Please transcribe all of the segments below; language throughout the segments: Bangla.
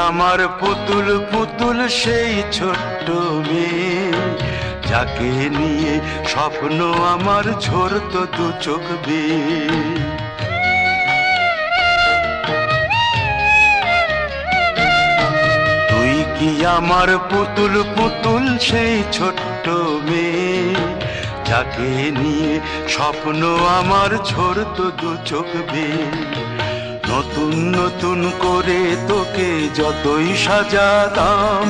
আমার পুতুল পুতুল সেই ছোট্ট মেয়ে, যাকে নিয়ে স্বপ্ন আমার ঝরতো দু চোখ বেয়ে। তুই কি আমার পুতুল পুতুল সেই ছোট্ট মেয়ে, যাকে নিয়ে স্বপ্ন আমার ঝরতো দু চোখ বেয়ে। নতুন নতুন করে তোকে যতই সাজাতাম,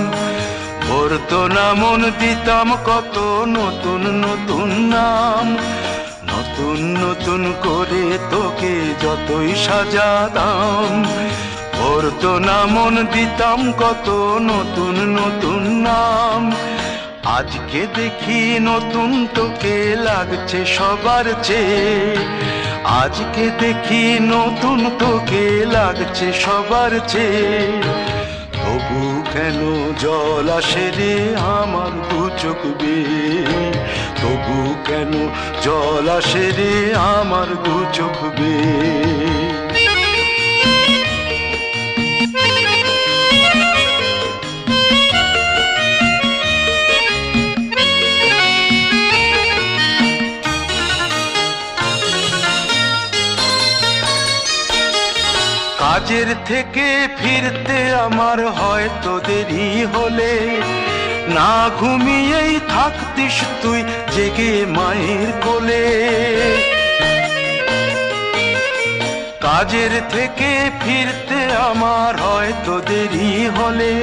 ভরতো না মন, দিতাম কত নতুন নতুন নাম। নতুন নতুন করে তোকে যতই সাজাতাম, ভরতো না মন, দিতাম কত নতুন নতুন নাম। আজকে দেখি নতুন তোকে লাগছে সবার চেয়ে, আজকে দেখি নতুন তোকে লাগছে সবার চেয়ে। তবু কেন জল আসে রে আমার দু চোখ বেয়ে, তবু কেন জল আসে রে আমার দু চোখ বেয়ে। কাজের থেকে ফিরতে আমার হয়তো দেরি হলে, না ঘুমিয়েই থাকতিস তুই জেগে মায়ের কোলে। কাজের থেকে ফিরতে আমার হয়তো দেরি হলে,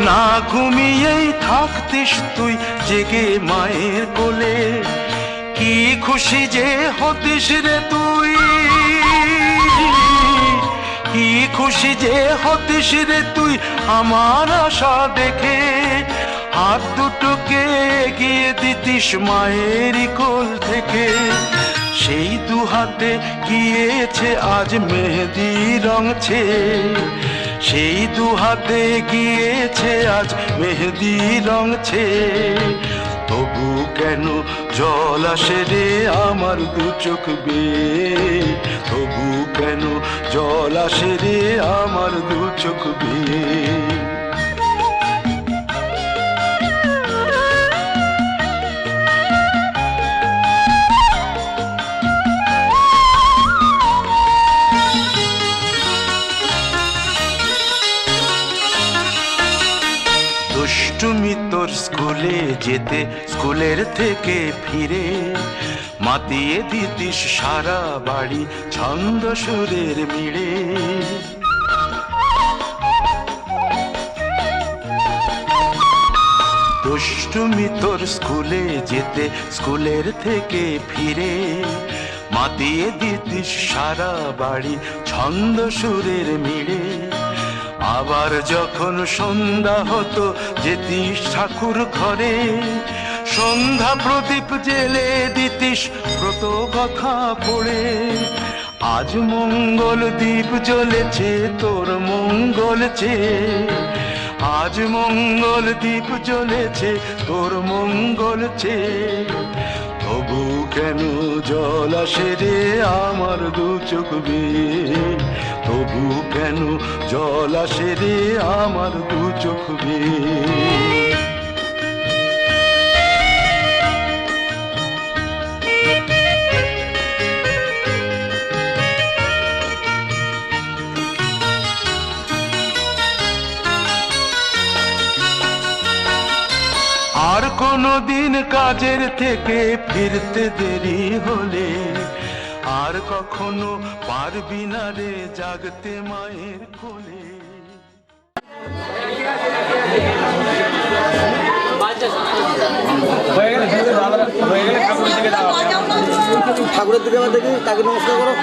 না ঘুমিয়েই থাকতিস তুই জেগে মায়ের কোলে। কি খুশি যে হতিস রে তুই, কি খুশি যে হতিস রে তুই আমার আশা দেখে। হাত দুটোকে এগিয়ে দিতিস মায়েরই কোল থেকে, সেই দু হাতে গিয়েছে আজ মেহেদি রং ছেয়ে। সেই দু হাতে গিয়েছে আজ মেহেদি রং ছেয়ে। তবু কেন জল আসে রে আমার দু চোখ বেয়ে, তবু কেন জল আসে রে আমার দু চোখ বেয়ে। দুষ্টুমি তোর স্কুলে যেতে, স্কুলের থেকে ফিরে মাতিয়ে দিতিস সারা বাড়ি ছন্দ সুরের মিড়ে। দুষ্টুমি তোর স্কুলে যেতে, স্কুলের থেকে ফিরে মাতিয়ে দিতিস সারা বাড়ি ছন্দ সুরের মিড়ে। আবার যখন সন্ধ্যা হতো যেতিস ঠাকুর ঘরে, সন্ধ্যা প্রদীপ জেলে দিতিস ব্রত কথা পড়ে। আজ মঙ্গল দ্বীপ জ্বলেছে তোর মঙ্গল চেয়ে, আজ মঙ্গল দ্বীপ জ্বলেছে তোর মঙ্গল চেয়ে। তবু কেন জল আসে রে আমার দু চোখ বেয়ে, তবু কেন জল আসে রে আমার দু চোখ বেয়ে। আর কোনো দিন কাজের থেকে ফিরতে দেরি হলে, আর কখনো পারবি না রে জাগতে মায়ের কোলে। ঠাকুরের দিকে দেখি, তাকে নমস্কার করো।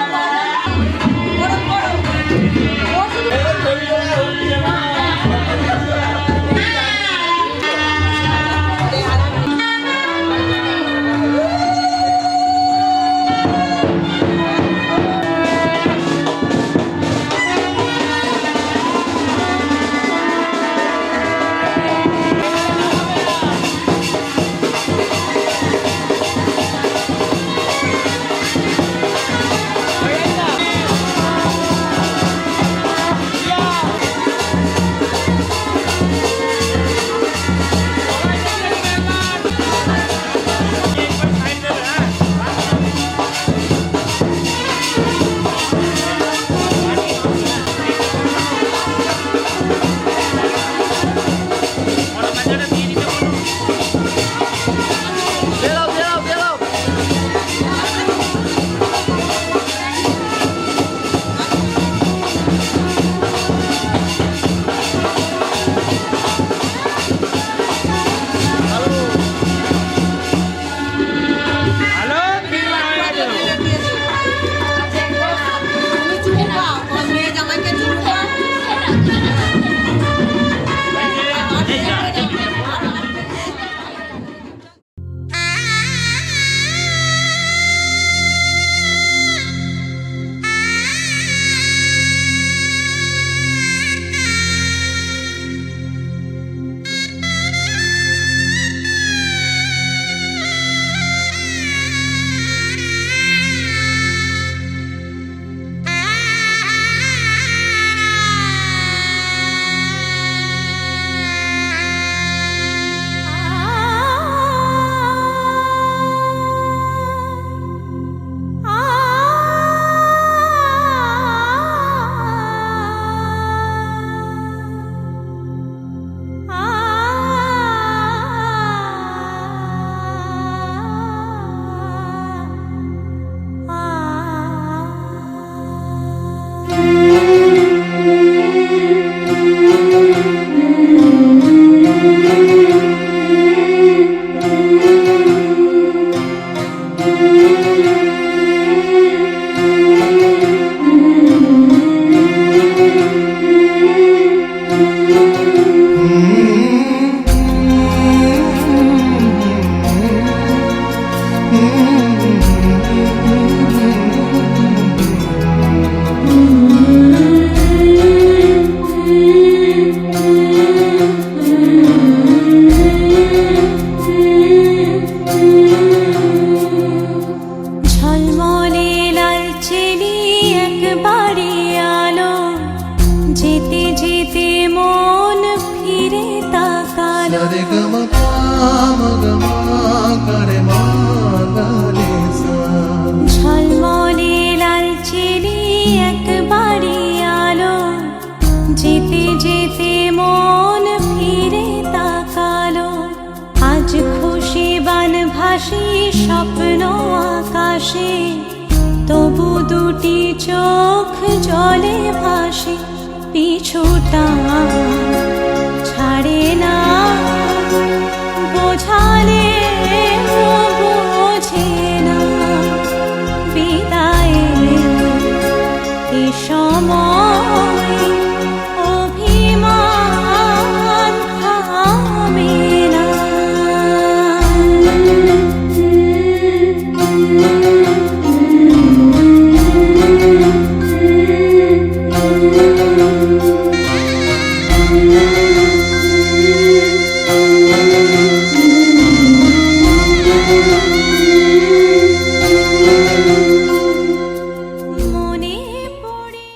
ঝলমলে লালচেলি একবারে আলো, যেতে যেতে মন ফিরে তাকালো। ঝলমলে লালচেলি একবারে আলো, যেতে যেতে মন ফিরে তাকালো। আজ খুশি বান ভাসি স্বপ্ন আকাশে, তবু দুটি চোখ জলে ভাসে। পিছুটা ছাড়ে না, বোঝালে বোঝে না। বিদায়ের এ সময় অভিমান থামে না। মনে পড়ে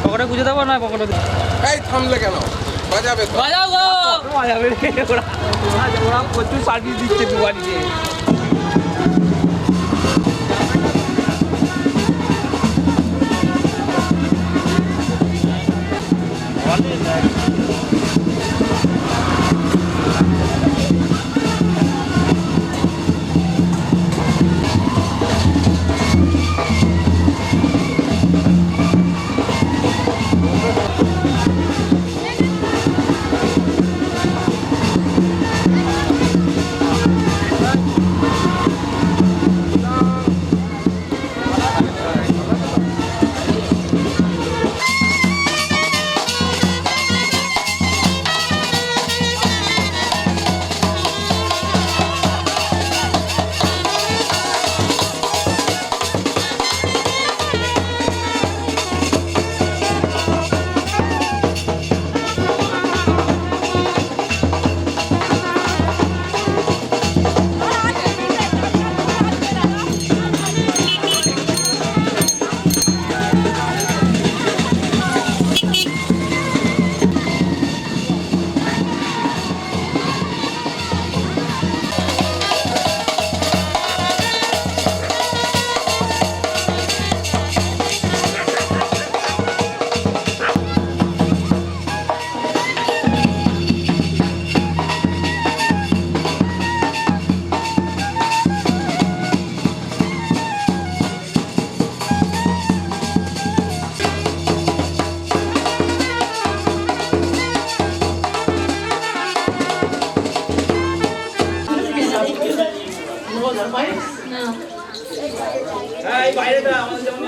পকেটে গুঁজে দেবো না পকেটে এই থামলে কেন? বাজাবে তো। বাজাও গো বাজাবে ওরা প্রচুর সার্ভিস দিচ্ছে দুবারিতে। এই বাইরে দাও আমাদের যেমন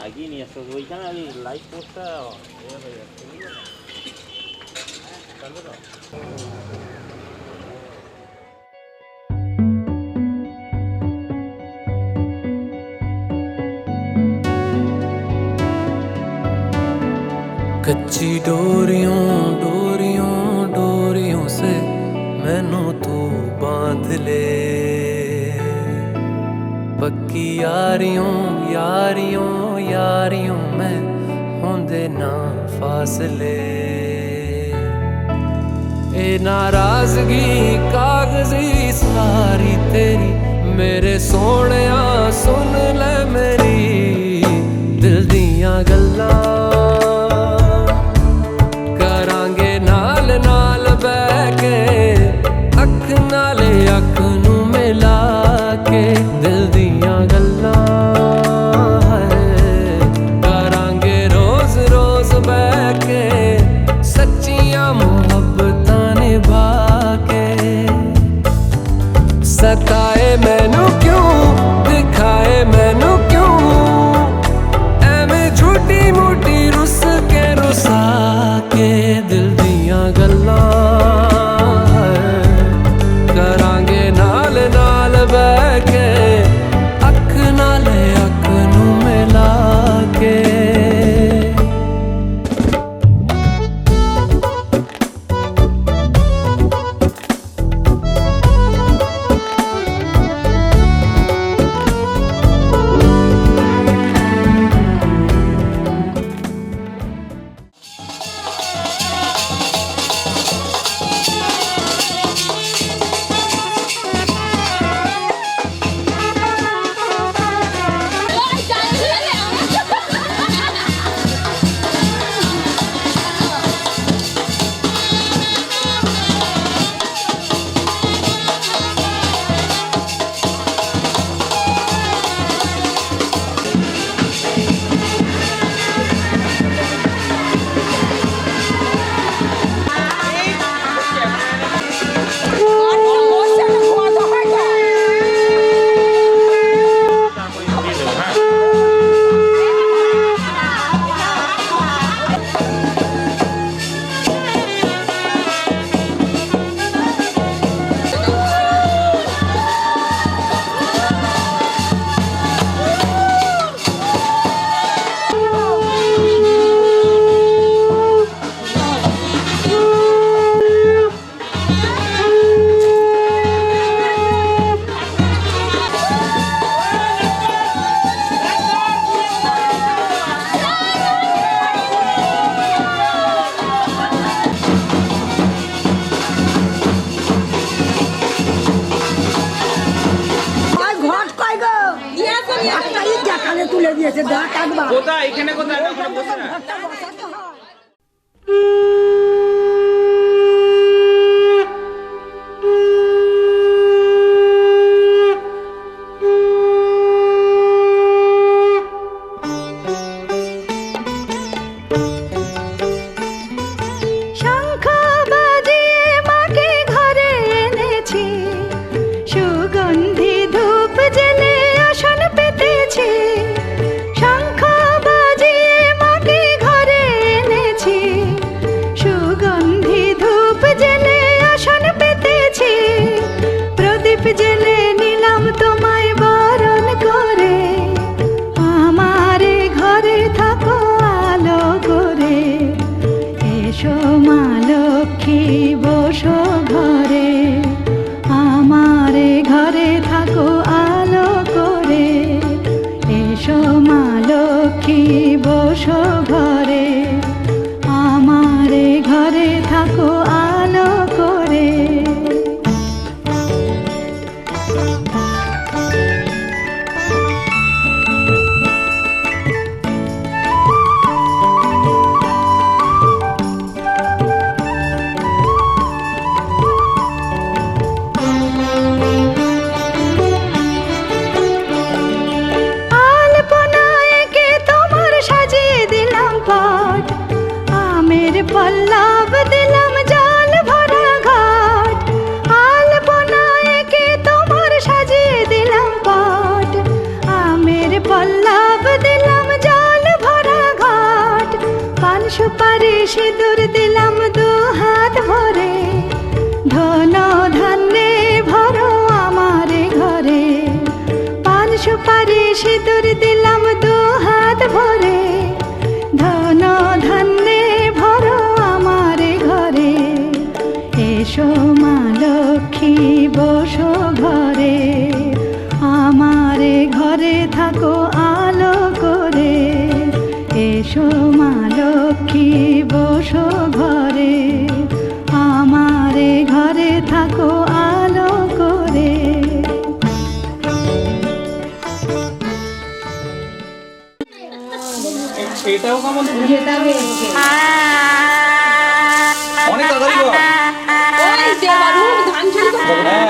আগিয়ে নিয়ে আসতে হবে ওইখানে ওই লাইভ পোস্টটা হয়ে যাচ্ছে চলবে তো कच्ची डोरियों डोरियों डोरियों से मैनू तू बांध ले पक्की यारियों यारियों यारियों में होंदे ना फासले ए नाराजगी कागजी सारी तेरी मेरे सोहणिया सुन ले मेरी दिल दियां गल्लां सताए मैनू क्यों दिखाए मैनू क्यों एवें झूठी मूठी रुस रुसा के दिल दियां गल्लां करांगे नाल नाल बह के अख नाले अख नू मिला के তুলে দিয়েছে দা কাটবা কোথায় এখানে কোথায় ওখানে বসে না শঙ্খ বাজিয়ে মাকে ঘরে এনেছি সিঁদুর দিলাম দু হাত ভরে, ধন ধান্যে ভরো আমারে ঘরে। পান সুপারি সিঁদুর দিলাম দু হাত ভরে, ধন ধান্যে ভরো আমারে ঘরে। এসো মা লক্ষ্মী বসো ঘরে, আমারে ঘরে থাকো আলো করে। এসো মা লক্ষ্মী বসো ঘরে, আমারে ঘরে থাকো আলো করে। এটাও কেমন অনেক তাড়াতাড়ি কর। হ্যাঁ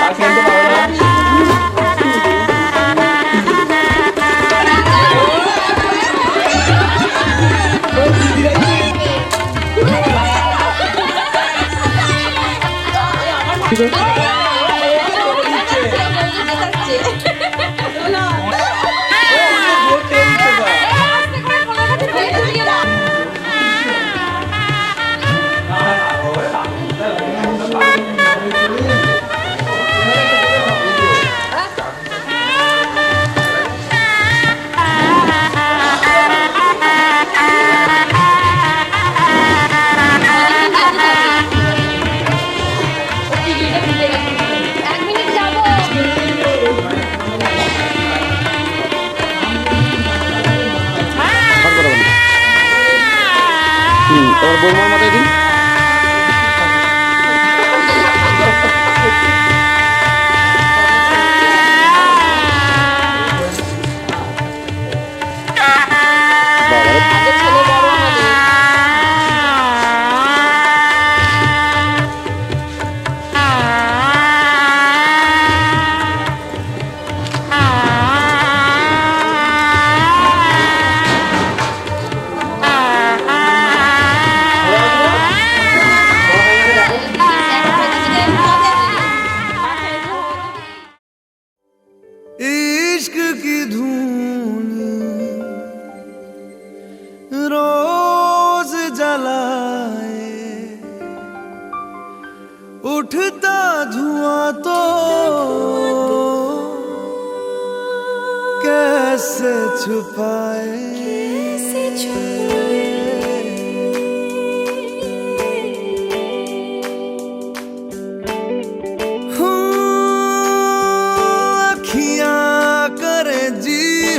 আর খেলতে পারবে না। এবার বৌমার মাথায় দিন। इश्क की धून रोज जलाए, उठता धुआं तो कैसे छुपाए।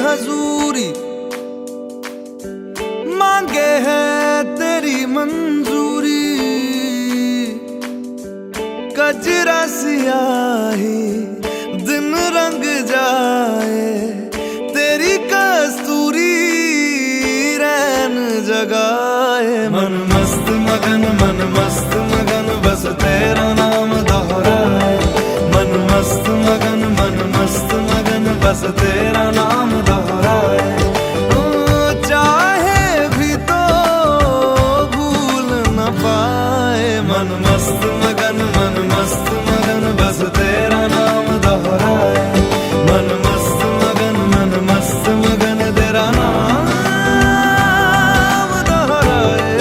हजूरी मांगे है तेरी मंजूरी, कजरा सियाही दिन रंग जाए, तेरी कस्तूरी रैन जगाए। मन मस्त मगन बस तेरा नाम दोहराए। मन मस्त मगन बस तेरा नाम दोहराए। चाहे भी तो भूल न पाए। मन मस्त मगन बस तेरा नाम दोहराए। मन मस्त मगन तेरा नाम दोहराए।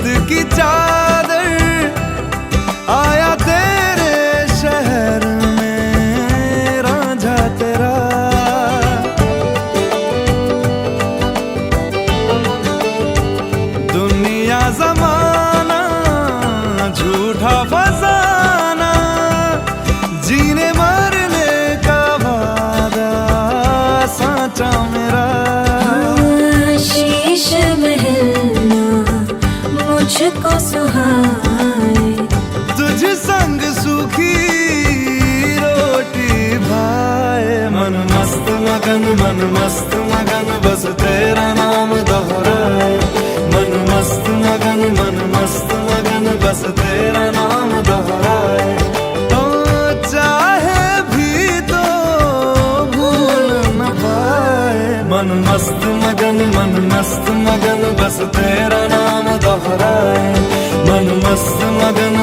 रुत की चादर आया तेरे शहर में रांझा तेरा। दुनिया जमाना झूठा फसाना, जीने मरने का वादा साचा मेरा। शीश महलना मुझको सुहाए, तुझ संग सूखी रोटी भाए। मन मस्त मगन बस तेरा नाम दोहराए। मन मस्त मगन बस तेरा नाम दोहराए। तो चाहे भी तो भूल न पाए। मन मस्त मगन बस तेरा नाम दोहराए। मन मस्त मगन